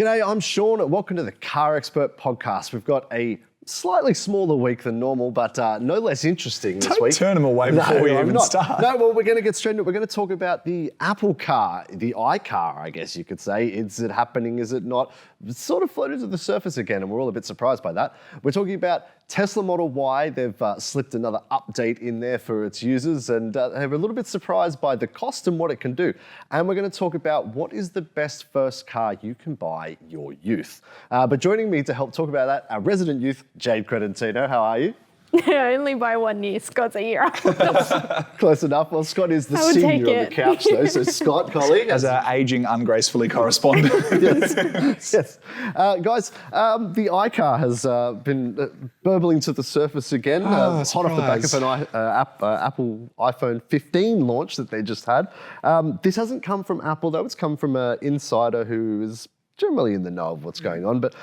G'day, I'm Sean. Welcome to the CarExpert Podcast. We've got a slightly smaller week than normal, but no less interesting this week. Don't turn them away before we even start. No, well, we're going to get straight into it. We're going to talk about the Apple car, the iCar, I guess you could say. Is it happening? Is it not? It's sort of floated to the surface again, and we're all a bit surprised by that. We're talking about Tesla Model Y. They've slipped another update in there for its users, and they're a little bit surprised by the cost and what it can do. And we're going to talk about what is the best first car you can buy your youth. But joining me to help talk about that, our resident youth, Jade Credentino. How are you? I only buy one year. Scott's a year up. Close enough. Well, Scott is the senior on the couch, though. So, Scott, colleague. As our ageing, ungracefully correspondent. Yes. Guys, the iCar has been burbling to the surface again, hot off the back of an Apple iPhone 15 launch that they just had. This hasn't come from Apple, though. It's come from an insider who is generally in the know of what's going on. But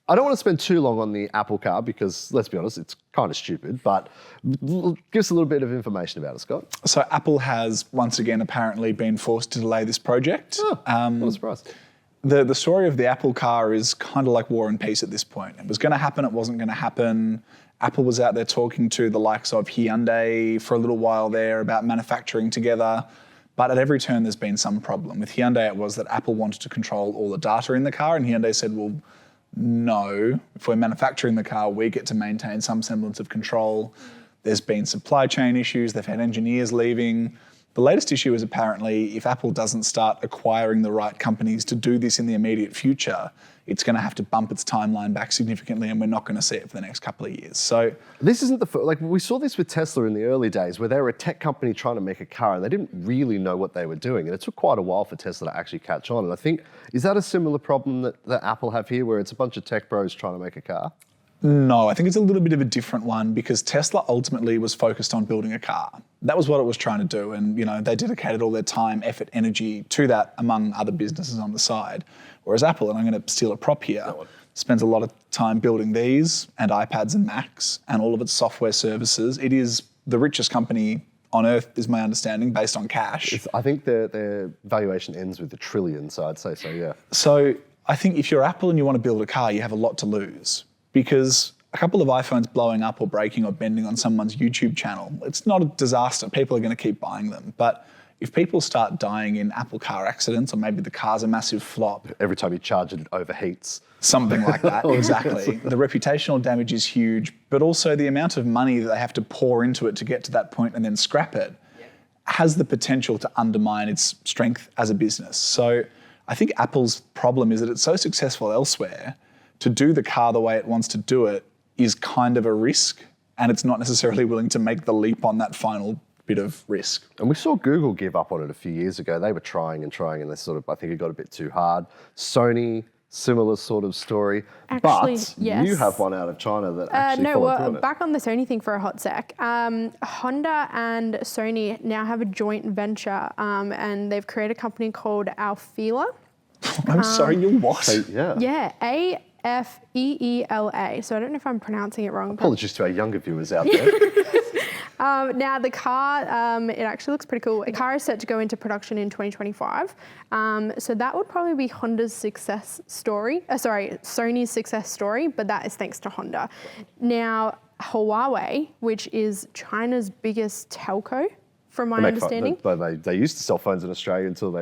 I don't want to spend too long on the Apple car because, let's be honest, it's kind of stupid, but give us a little bit of information about it, Scott. So Apple has, once again, apparently been forced to delay this project. What a surprise. The story of the Apple car is kind of like War and Peace at this point. It was going to happen, it wasn't going to happen. Apple was out there talking to the likes of Hyundai for a little while there about manufacturing together. But at every turn, there's been some problem. With Hyundai, it was that Apple wanted to control all the data in the car, and Hyundai said, well, no, if we're manufacturing the car, we get to maintain some semblance of control. There's been supply chain issues. They've had engineers leaving. The latest issue is apparently if Apple doesn't start acquiring the right companies to do this in the immediate future, it's going to have to bump its timeline back significantly, and we're not going to see it for the next couple of years. So this isn't the first, like we saw this with Tesla in the early days where they were a tech company trying to make a car and they didn't really know what they were doing. And it took quite a while for Tesla to actually catch on. And I think, is that a similar problem that Apple have here where it's a bunch of tech bros trying to make a car? No, I think it's a little bit of a different one because Tesla ultimately was focused on building a car. That was what it was trying to do. And, they dedicated all their time, effort, energy to that among other businesses on the side. Whereas Apple, and I'm going to steal a prop here, spends a lot of time building these and iPads and Macs and all of its software services. It is the richest company on earth, is my understanding, based on cash. I think their valuation ends with $1 trillion, so I'd say so, yeah. So I think if you're Apple and you want to build a car, you have a lot to lose. Because a couple of iPhones blowing up or breaking or bending on someone's YouTube channel, it's not a disaster. People are going to keep buying them. But if people start dying in Apple car accidents, or maybe the car's a massive flop. Every time you charge it overheats. Something like that, exactly. The reputational damage is huge, but also the amount of money that they have to pour into it to get to that point and then scrap it has the potential to undermine its strength as a business. So I think Apple's problem is that it's so successful elsewhere. To do the car the way it wants to do it is kind of a risk, and it's not necessarily willing to make the leap on that final bit of risk. And we saw Google give up on it a few years ago. They were trying, and they sort of, I think it got a bit too hard. Sony, similar sort of story. Actually, but yes. You have one out of China that actually followed through on it. Back on the Sony thing for a hot sec. Honda and Sony now have a joint venture, and they've created a company called Alfeela. I'm sorry, you what? So, yeah. Yeah, Afeela. So I don't know if I'm pronouncing it wrong. Apologies to our younger viewers out there. Now the car, it actually looks pretty cool. The car is set to go into production in 2025. So that would probably be Honda's success story. Sony's success story, but that is thanks to Honda. Now Huawei, which is China's biggest telco, from my understanding. They used to sell phones in Australia until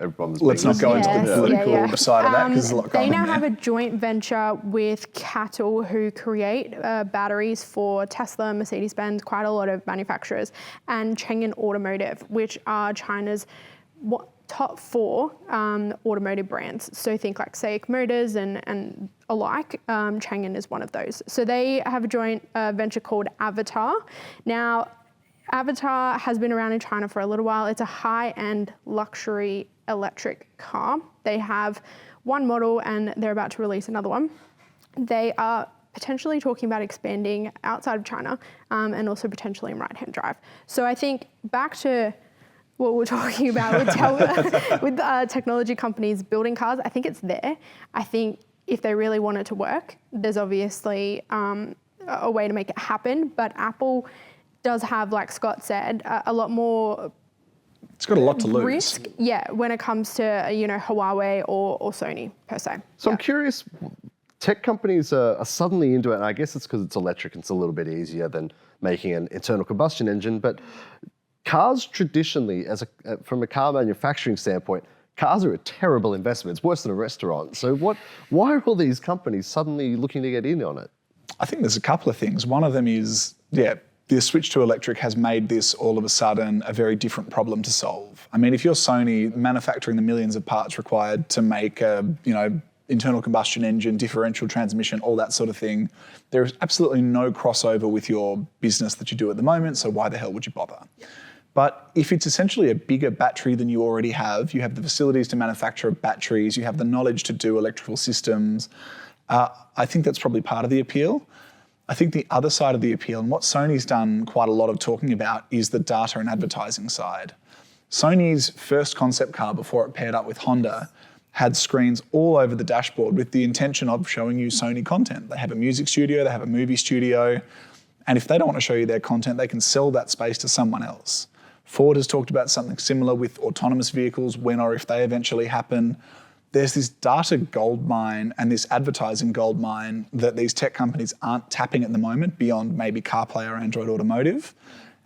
everyone was. Let's not go into the political side of that because there's a lot going on. They now have a joint venture with CATL, who create batteries for Tesla, Mercedes-Benz, quite a lot of manufacturers, and Changan Automotive, which are China's top 4 automotive brands. So think like SAIC Motors and alike. Changan is one of those. So they have a joint venture called Avatar. Now, Avatar has been around in China for a little while. It's a high-end luxury electric car. They have one model and they're about to release another one. They are potentially talking about expanding outside of China and also potentially in right-hand drive. So I think back to what we're talking about with technology companies building cars, I think it's there. I think if they really want it to work, there's obviously a way to make it happen, but Apple does have, like Scott said, a lot more It's got a lot to lose. risk, when it comes to, Huawei or Sony per se. So I'm curious, tech companies are suddenly into it, and I guess it's because it's electric and it's a little bit easier than making an internal combustion engine, but cars traditionally, from a car manufacturing standpoint, cars are a terrible investment. It's worse than a restaurant. So why are all these companies suddenly looking to get in on it? I think there's a couple of things. One of them is, the switch to electric has made this all of a sudden a very different problem to solve. I mean, if you're Sony manufacturing the millions of parts required to make a, internal combustion engine, differential transmission, all that sort of thing, there is absolutely no crossover with your business that you do at the moment, so why the hell would you bother? But if it's essentially a bigger battery than you already have, you have the facilities to manufacture batteries, you have the knowledge to do electrical systems, I think that's probably part of the appeal. I think the other side of the appeal, and what Sony's done quite a lot of talking about, is the data and advertising side. Sony's first concept car before it paired up with Honda had screens all over the dashboard with the intention of showing you Sony content. They have a music studio, they have a movie studio, and if they don't want to show you their content, they can sell that space to someone else. Ford has talked about something similar with autonomous vehicles, when or if they eventually happen. There's this data goldmine and this advertising goldmine that these tech companies aren't tapping at the moment beyond maybe CarPlay or Android Automotive.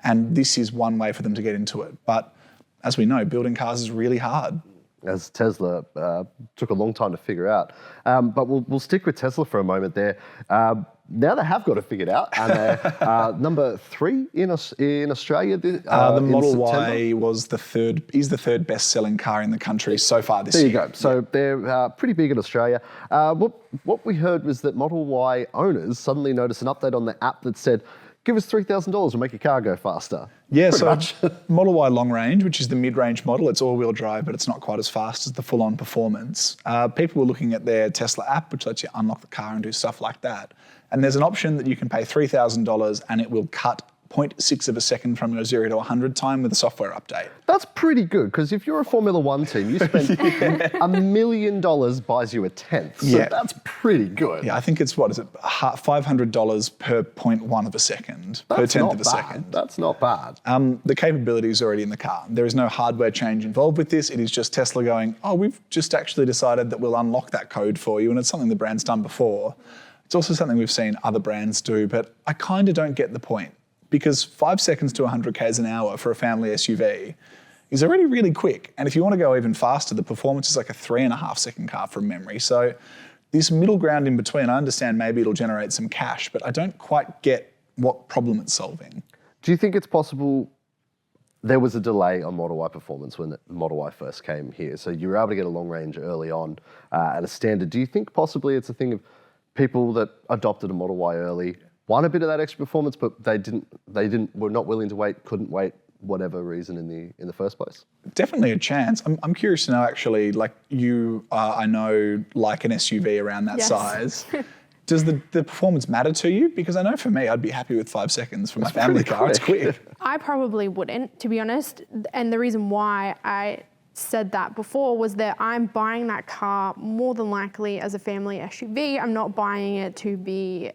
And this is one way for them to get into it. But as we know, building cars is really hard. As Tesla took a long time to figure out. But we'll stick with Tesla for a moment there. Now they have got it figured out, and they're number 3 in Australia. The Model Y is the third best-selling car in the country so far this year. There you go. So they're pretty big in Australia. What we heard was that Model Y owners suddenly noticed an update on the app that said, give us $3,000 and make your car go faster. Yeah, so Model Y long range, which is the mid-range model, it's all-wheel drive, but it's not quite as fast as the full-on performance. People were looking at their Tesla app, which lets you unlock the car and do stuff like that. And there's an option that you can pay $3,000 and it will cut 0.6 of a second from your 0 to 100 time with a software update. That's pretty good, because if you're a Formula One team, you spend $1 million buys you a tenth. So that's pretty good. Yeah, I think it's, $500 per 0.1 of a second, per tenth of a second. That's not bad. The capability is already in the car. There is no hardware change involved with this. It is just Tesla going, we've just actually decided that we'll unlock that code for you, and it's something the brand's done before. It's also something we've seen other brands do, but I kind of don't get the point. Because 5 seconds to 100 k's an hour for a family SUV is already really quick. And if you want to go even faster, the performance is like a 3.5 second car from memory. So this middle ground in between, I understand maybe it'll generate some cash, but I don't quite get what problem it's solving. Do you think it's possible there was a delay on Model Y performance when the Model Y first came here? So you were able to get a long range early on at a standard. Do you think possibly it's a thing of people that adopted a Model Y early, won a bit of that extra performance, but were not willing to wait, couldn't wait, whatever reason in the first place? Definitely a chance. I'm curious to know actually, like you, I know, like an SUV around that size. Does the performance matter to you? Because I know for me, I'd be happy with 5 seconds for my family car. It's quick. I probably wouldn't, to be honest. And the reason why I said that before was that I'm buying that car more than likely as a family SUV. I'm not buying it to be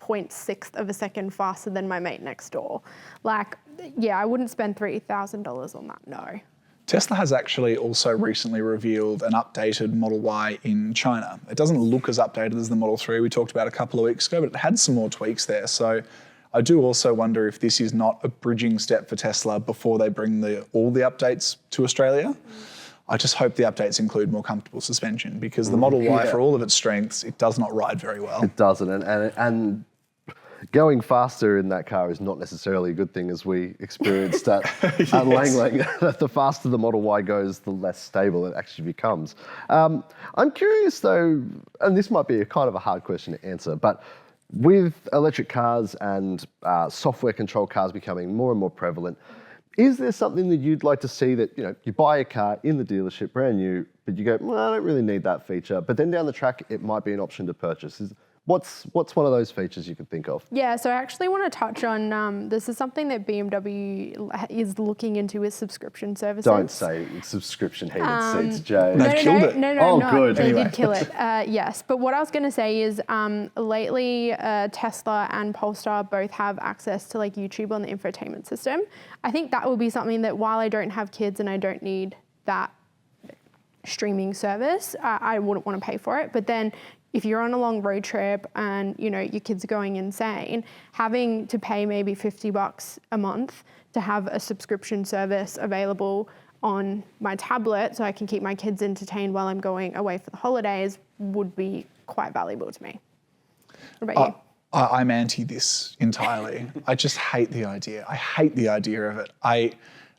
0.6 of a second faster than my mate next door. I wouldn't spend $3,000 on that, no. Tesla has actually also recently revealed an updated Model Y in China. It doesn't look as updated as the Model 3 we talked about a couple of weeks ago, but it had some more tweaks there. So I do also wonder if this is not a bridging step for Tesla before they bring all the updates to Australia. I just hope the updates include more comfortable suspension, because the Model Y, for all of its strengths, it does not ride very well. It doesn't, and going faster in that car is not necessarily a good thing, as we experienced at Lang Lang. The faster the Model Y goes, the less stable it actually becomes. I'm curious though, and this might be a kind of a hard question to answer, but with electric cars and software controlled cars becoming more and more prevalent, is there something that you'd like to see that, you buy a car in the dealership, brand new, but you go, well, I don't really need that feature, but then down the track, it might be an option to purchase? what's one of those features you could think of? Yeah, so I actually want to touch on, this is something that BMW is looking into with subscription services. Don't say subscription heated seats, Jay. They've killed it. Oh, good. They Anyway. did kill it, yes. But what I was going to say is lately Tesla and Polestar both have access to like YouTube on the infotainment system. I think that would be something that while I don't have kids and I don't need that streaming service, I wouldn't want to pay for it. But then if you're on a long road trip and your kids are going insane, having to pay maybe $50 a month to have a subscription service available on my tablet so I can keep my kids entertained while I'm going away for the holidays would be quite valuable to me. What about you? I'm anti this entirely. I just hate the idea. I hate the idea of it.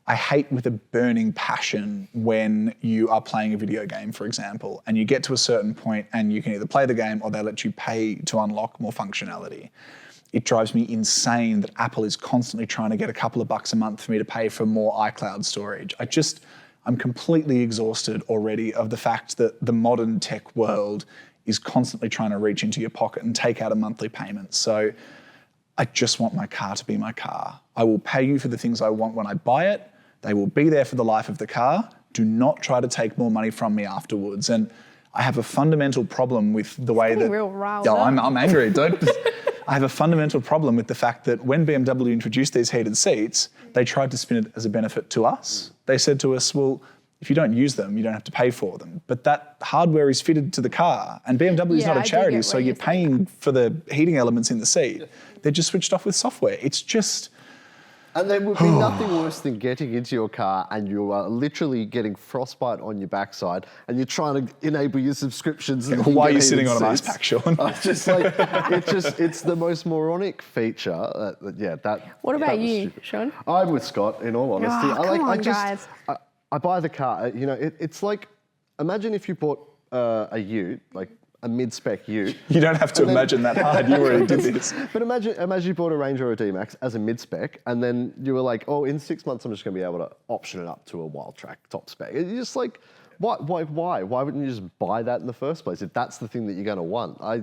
I hate with a burning passion when you are playing a video game, for example, and you get to a certain point and you can either play the game or they let you pay to unlock more functionality. It drives me insane that Apple is constantly trying to get a couple of bucks a month for me to pay for more iCloud storage. I'm completely exhausted already of the fact that the modern tech world is constantly trying to reach into your pocket and take out a monthly payment. So I just want my car to be my car. I will pay you for the things I want when I buy it. They will be there for the life of the car. Do not try to take more money from me afterwards. And I have a fundamental problem with the way that... real riled Yeah, up. I'm angry. I have a fundamental problem with the fact that when BMW introduced these heated seats, they tried to spin it as a benefit to us. They said to us, well, if you don't use them, you don't have to pay for them. But that hardware is fitted to the car, and BMW is not a charity, so you're paying for the heating elements in the seat. They're just switched off with software. It's just... And there would be nothing worse than getting into your car and you are literally getting frostbite on your backside and you're trying to enable your subscriptions. And Why are you sitting on an ice pack, Sean? Just like, it's the most moronic feature. What about you, Sean? I'm with Scott, in all honesty. Guys. I buy the car, it's like, imagine if you bought a ute, like a mid-spec ute. You don't have to imagine that hard. You already did this. But imagine you bought a Range or a D-Max as a mid-spec, and then you were like, oh, in 6 months I'm just going to be able to option it up to a wild track top spec. You're just like, why? Why wouldn't you just buy that in the first place if that's the thing that you're going to want? I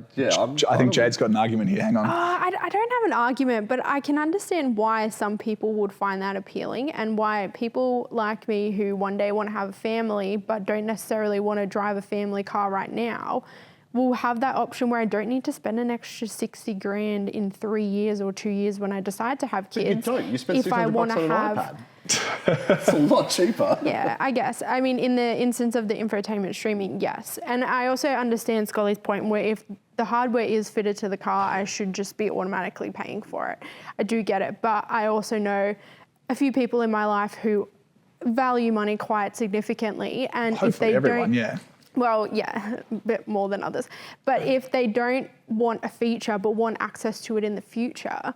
think Jade's got an argument here. Hang on. I don't have an argument, but I can understand why some people would find that appealing and why people like me who one day want to have a family but don't necessarily want to drive a family car right now will have that option where I don't need to spend an extra 60 grand in 3 years or 2 years when I decide to have kids. But you don't. You spend $600 on an iPad. It's a lot cheaper. Yeah, I guess. I mean, in the instance of the infotainment streaming, yes. And I also understand Scully's point where if the hardware is fitted to the car, I should just be automatically paying for it. I do get it. But I also know a few people in my life who value money quite significantly. And Hopefully if they everyone, don't... yeah. Well, yeah, a bit more than others. But if they don't want a feature but want access to it in the future,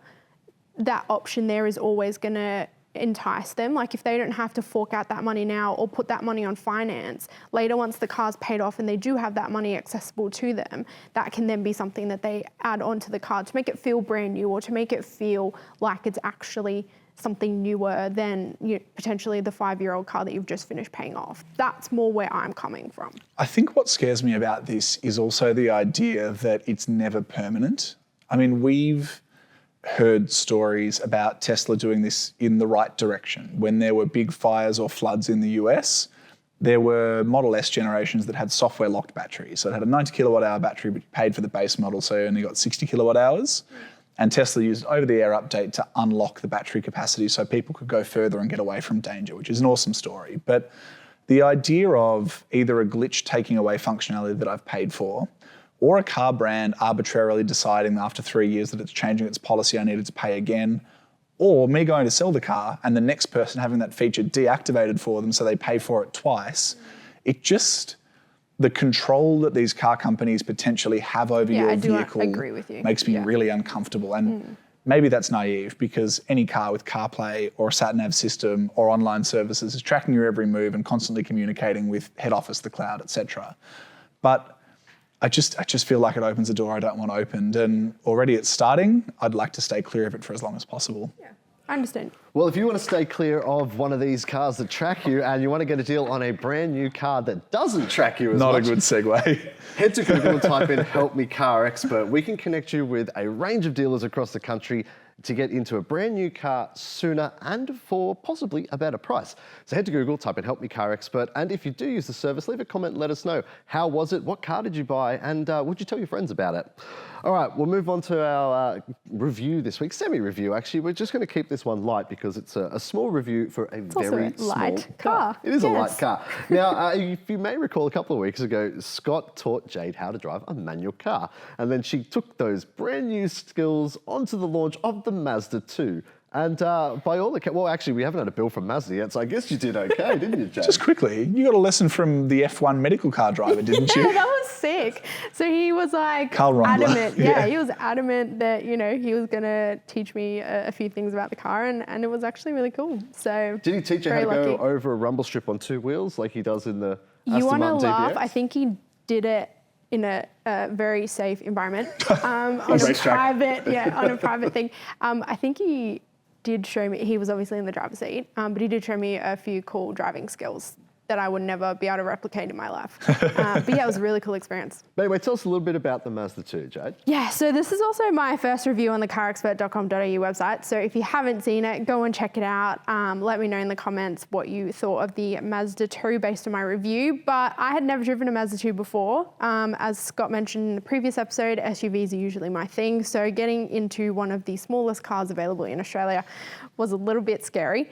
that option there is always going to entice them. Like if they don't have to fork out that money now or put that money on finance, later once the car's paid off and they do have that money accessible to them, that can then be something that they add onto the car to make it feel brand new or to make it feel like it's actually something newer than potentially the 5-year-old car that you've just finished paying off. That's more where I'm coming from. I think what scares me about this is also the idea that it's never permanent. I mean, we've heard stories about Tesla doing this in the right direction. When there were big fires or floods in the US, there were Model S generations that had software locked batteries. So it had a 90 kilowatt hour battery, but you paid for the base model, so you only got 60 kilowatt hours. And Tesla used over-the-air update to unlock the battery capacity so people could go further and get away from danger, which is an awesome story. But the idea of either a glitch taking away functionality that I've paid for, or a car brand arbitrarily deciding after 3 years that it's changing its policy, I needed to pay again, or me going to sell the car and the next person having that feature deactivated for them so they pay for it twice, it just... The control that these car companies potentially have over your vehicle agree with you. makes me really uncomfortable. And maybe that's naive because any car with CarPlay or a sat-nav system or online services is tracking your every move and constantly communicating with head office, the cloud, etc. But I just feel like it opens a door I don't want opened. And already it's starting. I'd like to stay clear of it for as long as possible. Yeah, I understand. Well, if you want to stay clear of one of these cars that track you and you want to get a deal on a brand new car that doesn't track you as Not much, a good segue. head to Google and type in "Help Me Car Expert." We can connect you with a range of dealers across the country to get into a brand new car sooner and for possibly a better price. So head to Google, type in "Help Me Car Expert," and if you do use the service, leave a comment and let us know. How was it? What car did you buy? And would you tell your friends about it? All right, we'll move on to our review this week, semi-review actually. We're just going to keep this one light because it's a small review for a very small light car. It is a light Yes. car. Now, if you may recall, a couple of weeks ago, Scott taught Jade how to drive a manual car. And then she took those brand new skills onto the launch of the Mazda 2. And by all accounts, well, actually, we haven't had a bill from Mazda yet, so I guess you did okay, didn't you, Jade? Just quickly, you got a lesson from the F1 medical car driver, didn't you? Yeah, that was sick. So he was like Carl Rondler. adamant. Yeah. He was adamant that, he was going to teach me a few things about the car, and it was actually really cool. So Did he teach you how to very go lucky. over a rumble strip on two wheels like he does in the You Aston want to Martin laugh? DBX? I think he did it in a very safe environment on a racetrack. private thing. I think he did show me. He was obviously in the driver's seat, but he did show me a few cool driving skills that I would never be able to replicate in my life. But yeah, it was a really cool experience. But anyway, tell us a little bit about the Mazda 2, Jade. Yeah, so this is also my first review on the CarExpert.com.au website. So if you haven't seen it, go and check it out. Let me know in the comments what you thought of the Mazda 2 based on my review. But I had never driven a Mazda 2 before. As Scott mentioned in the previous episode, SUVs are usually my thing. So getting into one of the smallest cars available in Australia was a little bit scary.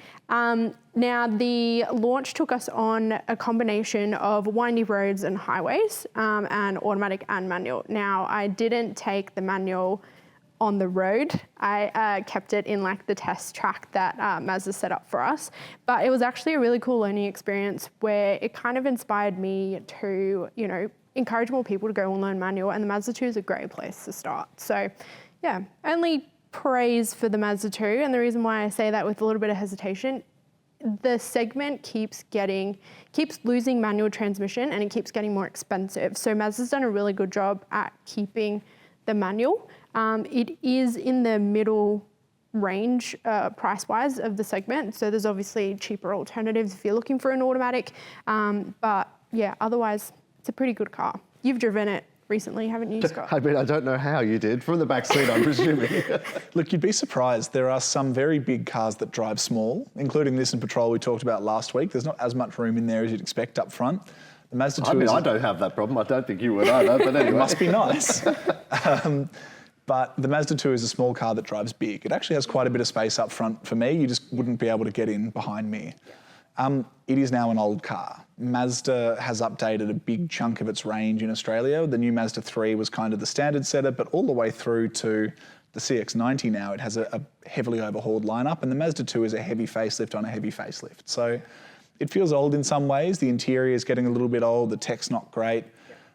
Now, the launch took us on a combination of windy roads and highways, and automatic and manual. Now, I didn't take the manual on the road. I kept it in like the test track that Mazda set up for us. But it was actually a really cool learning experience where it kind of inspired me to, encourage more people to go and learn manual, and the Mazda 2 is a great place to start. So yeah, only praise for the Mazda 2, and the reason why I say that with a little bit of hesitation, the segment keeps losing manual transmission and it keeps getting more expensive. So Mazda's done a really good job at keeping the manual. It is in the middle range price-wise of the segment. So there's obviously cheaper alternatives if you're looking for an automatic. But yeah, otherwise it's a pretty good car. You've driven it recently, haven't you, Scott? I mean, I don't know how you did. From the back seat, I'm presuming. Look, you'd be surprised. There are some very big cars that drive small, including this in Patrol we talked about last week. There's not as much room in there as you'd expect up front. The Mazda 2 I don't have that problem. I don't think you would either, but anyway. It must be nice. But the Mazda 2 is a small car that drives big. It actually has quite a bit of space up front for me. You just wouldn't be able to get in behind me. It is now an old car. Mazda has updated a big chunk of its range in Australia. The new Mazda 3 was kind of the standard setup, but all the way through to the CX-90 now, it has a heavily overhauled lineup, and the Mazda 2 is a heavy facelift on a heavy facelift. So it feels old in some ways. The interior is getting a little bit old, the tech's not great,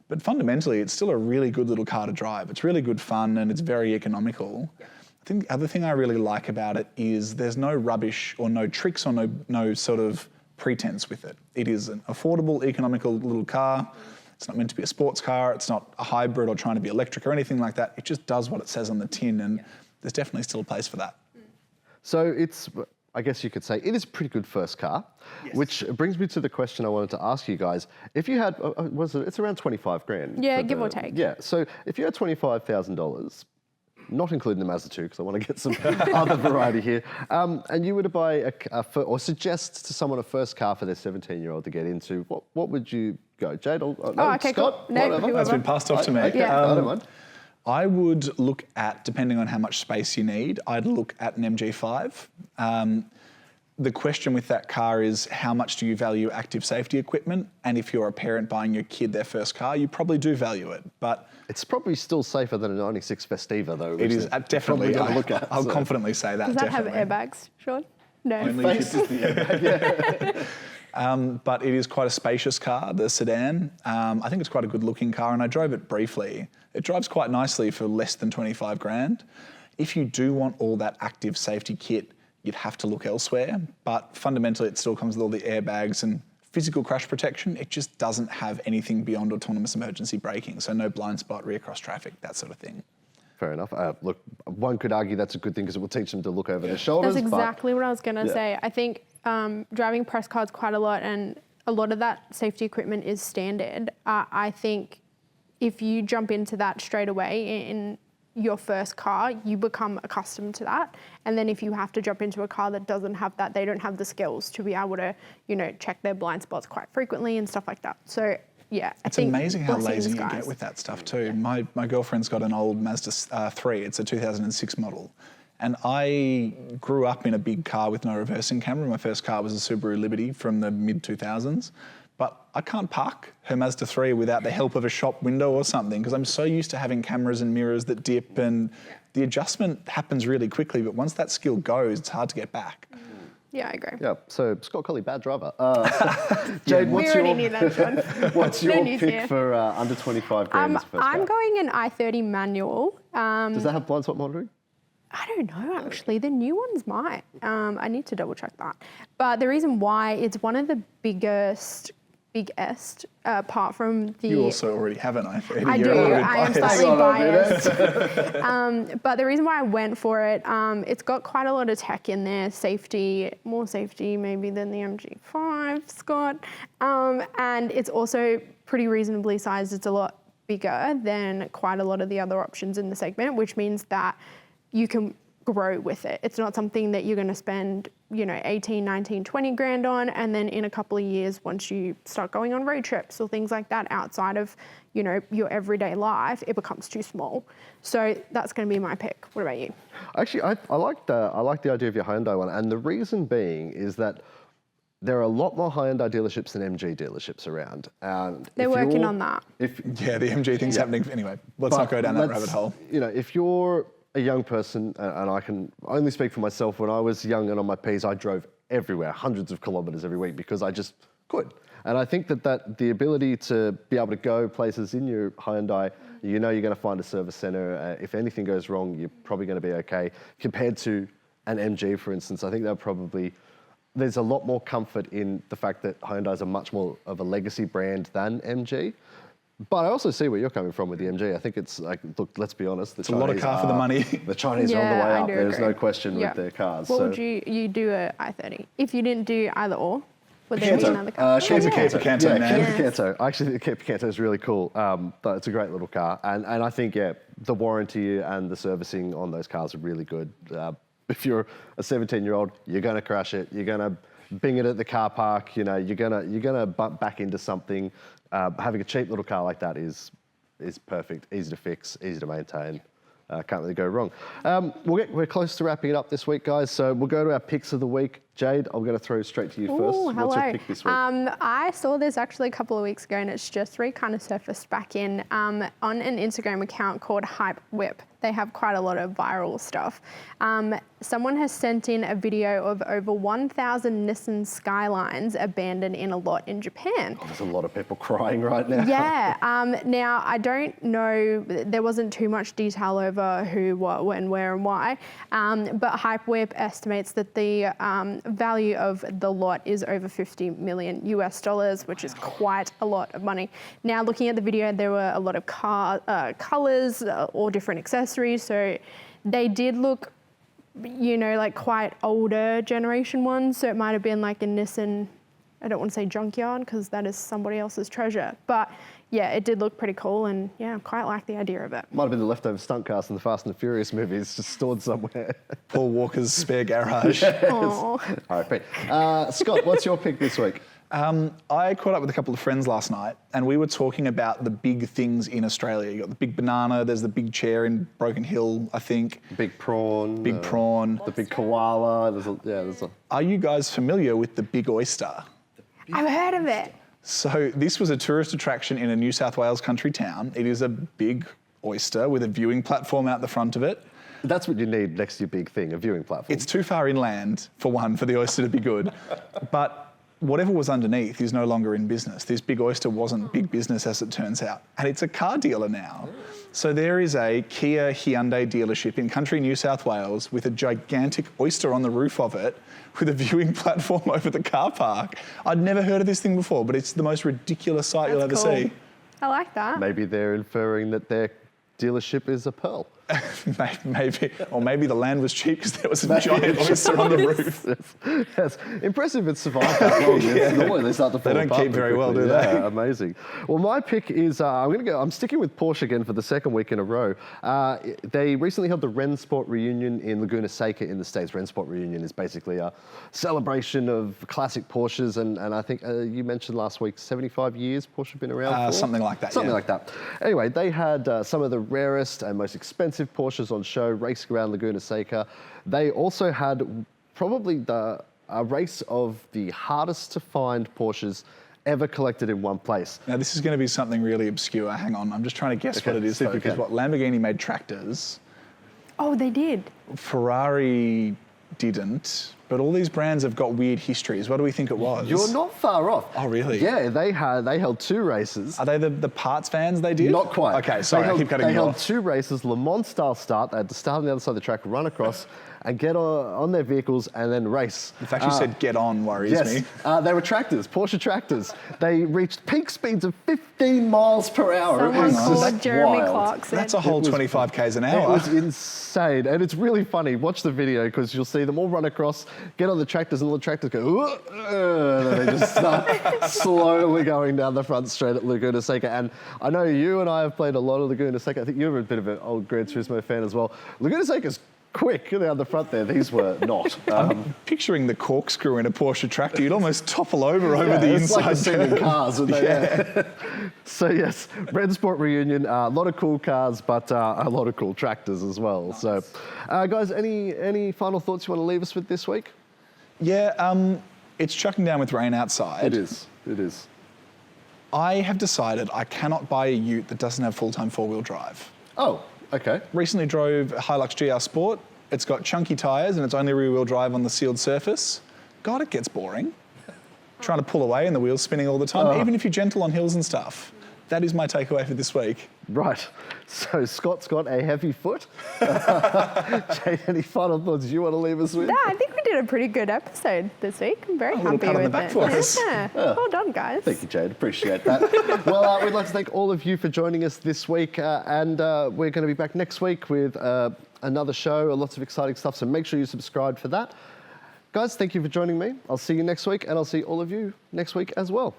but fundamentally it's still a really good little car to drive. It's really good fun and it's very economical. I think the other thing I really like about it is there's no rubbish or no tricks or no sort of pretense with it. It is an affordable, economical little car. It's not meant to be a sports car. It's not a hybrid or trying to be electric or anything like that. It just does what it says on the tin, and there's definitely still a place for that. So it's, I guess you could say, it is a pretty good first car, which brings me to the question I wanted to ask you guys. If you had, it's around 25 grand. Yeah, give or take. Yeah, so if you had $25,000, not including the Mazda 2, because I want to get some other variety here, and you were to buy or suggest to someone a first car for their 17-year-old to get into, what would you go? Jade? Okay, Scott? cool. No, whatever. That's been passed off to me. Okay, I don't mind. I would look at, depending on how much space you need, I'd look at an MG5. The question with that car is how much do you value active safety equipment? And if you're a parent buying your kid their first car, you probably do value it. But it's probably still safer than a 96 Festiva, though. it is definitely, going to look at. I'll confidently say that. Does that definitely. have airbags, Sean? No. Only Face is the airbag, yeah. But it is quite a spacious car, the sedan. I think it's quite a good looking car, and I drove it briefly. It drives quite nicely for less than 25 grand. If you do want all that active safety kit, you'd have to look elsewhere. But fundamentally, it still comes with all the airbags and physical crash protection. It just doesn't have anything beyond autonomous emergency braking. So no blind spot, rear cross traffic, that sort of thing. Fair enough. Look, one could argue that's a good thing because it will teach them to look over their shoulders. That's exactly what I was going to say. I think driving press cards quite a lot, and a lot of that safety equipment is standard. I think if you jump into that straight away in your first car, you become accustomed to that. And then if you have to jump into a car that doesn't have that, they don't have the skills to be able to, check their blind spots quite frequently and stuff like that. So yeah, it's amazing how lazy you get with that stuff too. Yeah. My girlfriend's got an old Mazda 3. It's a 2006 model. And I grew up in a big car with no reversing camera. My first car was a Subaru Liberty from the mid-2000s. But I can't park her Mazda 3 without the help of a shop window or something because I'm so used to having cameras and mirrors that dip, and the adjustment happens really quickly. But once that skill goes, it's hard to get back. Yeah, I agree. Yeah, so Scott Colley, bad driver. Jade, we already knew that, John. What's your pick for under 25 grand? I'm going an i30 manual. Does that have blind spot monitoring? I don't know, actually. The new ones might. I need to double check that. But the reason why, it's one of the biggest, apart from the... You also already have an i30. I do. I am slightly biased. But the reason why I went for it, it's got quite a lot of tech in there, more safety maybe than the MG5, Scott. And it's also pretty reasonably sized. It's a lot bigger than quite a lot of the other options in the segment, which means that you can grow with it. It's not something that you're going to spend, 18, 19, 20 grand on, and then in a couple of years, once you start going on road trips or things like that outside of, your everyday life, it becomes too small. So that's going to be my pick. What about you? Actually, I like the idea of your Hyundai one, and the reason being is that there are a lot more Hyundai dealerships than MG dealerships around. And they're working on that. The MG thing's happening anyway. Let's not go down that rabbit hole. If you're a young person, and I can only speak for myself, when I was young and on my Ps, I drove everywhere, hundreds of kilometres every week because I just could. And I think that the ability to be able to go places in your Hyundai, you're going to find a service centre. If anything goes wrong, you're probably going to be okay. Compared to an MG, for instance, I think there's a lot more comfort in the fact that Hyundais are much more of a legacy brand than MG. But I also see where you're coming from with the MG. I think it's like, look, let's be honest. It's a lot of car for the money. The Chinese are on the way up. There's no question with their cars. What would you do a i30? If you didn't do either or, would there be another car? Picanto, man. Picanto. Actually, the Picanto is really cool. But it's a great little car. And I think, the warranty and the servicing on those cars are really good. If you're a 17-year-old, you're going to crash it. You're going to bing it at the car park. You're gonna bump back into something. Having a cheap little car like that is perfect. Easy to fix, easy to maintain. Can't really go wrong. We're close to wrapping it up this week, guys. So we'll go to our picks of the week. Jade, I'm going to throw straight to you first. Hello. What's your pick this week? I saw this actually a couple of weeks ago, and it's just kind of surfaced back in on an Instagram account called Hype Whip. They have quite a lot of viral stuff. Someone has sent in a video of over 1,000 Nissan Skylines abandoned in a lot in Japan. There's a lot of people crying right now. Yeah. Now, I don't know, there wasn't too much detail over who, what, when, where, and why. But Hype Whip estimates that the value of the lot is over $50 million, which is quite a lot of money. Now, looking at the video, there were a lot of colours, all different accessories. So they did look, like quite older generation ones. So it might have been like a Nissan, I don't want to say junkyard because that is somebody else's treasure. But yeah, it did look pretty cool, and I quite like the idea of it. Might have been the leftover stunt cars from the Fast and the Furious movies, just stored somewhere. Paul Walker's spare garage. All right, Pete. Scott, what's your pick this week? I caught up with a couple of friends last night, and we were talking about the big things in Australia. You got the big banana, there's the big chair in Broken Hill, I think. Big prawn. The big koala. Are you guys familiar with the big oyster? I've heard of it. So this was a tourist attraction in a New South Wales country town. It is a big oyster with a viewing platform out the front of it. That's what you need next to your big thing, a viewing platform. It's too far inland, for the oyster to be good. But whatever was underneath is no longer in business. This big oyster wasn't big business, as it turns out. And it's a car dealer now. So there is a Kia Hyundai dealership in country New South Wales with a gigantic oyster on the roof of it with a viewing platform over the car park. I'd never heard of this thing before, but it's the most ridiculous sight you'll ever see. I like that. Maybe they're inferring that their dealership is a pearl. Maybe, or maybe the land was cheap because there was a giant oyster on the roof. Yes. Impressive it's survived that long. Normally they start to fall They don't apart keep very well, quickly. do they? Yeah, amazing. Well, my pick is, I'm sticking with Porsche again for the second week in a row. They recently held the Rennsport reunion in Laguna Seca in the States. Rennsport reunion is basically a celebration of classic Porsches, and I think you mentioned last week, 75 years Porsche have been around for? Something like that, Something yeah. like that. Anyway, they had some of the rarest and most expensive Porsches on show, racing around Laguna Seca. They also had probably a race of the hardest to find Porsches ever collected in one place. Now, this is going to be something really obscure. Hang on, I'm just trying to guess what it is, though, because Lamborghini made tractors. Oh, they did. Ferrari didn't, but all these brands have got weird histories. What do we think it was? You're not far off. Oh, really? Yeah, they held two races. Are they the parts vans they did? Not quite. Okay, sorry, I keep cutting They you held off. two races, Le Mans style start. They had to start on the other side of the track, run across, and get on their vehicles and then race. The fact you said get on worries me. They were tractors, Porsche tractors. They reached peak speeds of 15 miles per hour. Someone It was called just Jeremy wild. Clarkson. That's a whole 25 k's an hour. It was insane, and it's really funny. Watch the video because you'll see them all run across, get on the tractors, and all the tractors go, and then they just start slowly going down the front straight at Laguna Seca. And I know you and I have played a lot of Laguna Seca. I think you're a bit of an old Gran Turismo fan as well. Laguna Seca's quick down the front there. These were not. Picturing the corkscrew in a Porsche tractor, you'd almost topple over the it's inside like the scene in curve. Cars, isn't it? So yes, Rennsport reunion. A lot of cool cars, but a lot of cool tractors as well. Nice. So, guys, any final thoughts you want to leave us with this week? Yeah, it's chucking down with rain outside. It is. It is. I have decided I cannot buy a ute that doesn't have full-time four-wheel drive. Oh, okay. Recently drove a Hilux GR Sport. It's got chunky tyres and it's only rear-wheel drive on the sealed surface. God, it gets boring. Trying to pull away and the wheels spinning all the time, even if you're gentle on hills and stuff. That is my takeaway for this week. Right. So Scott's got a heavy foot. Jade, any final thoughts you want to leave us with? Yeah, I think we did a pretty good episode this week. I'm very happy pat on with the back it. for us. Yeah. Well done, guys. Thank you, Jade. Appreciate that. Well, we'd like to thank all of you for joining us this week, and we're going to be back next week with another show, lots of exciting stuff, so make sure you subscribe for that. Guys, thank you for joining me. I'll see you next week, and I'll see all of you next week as well.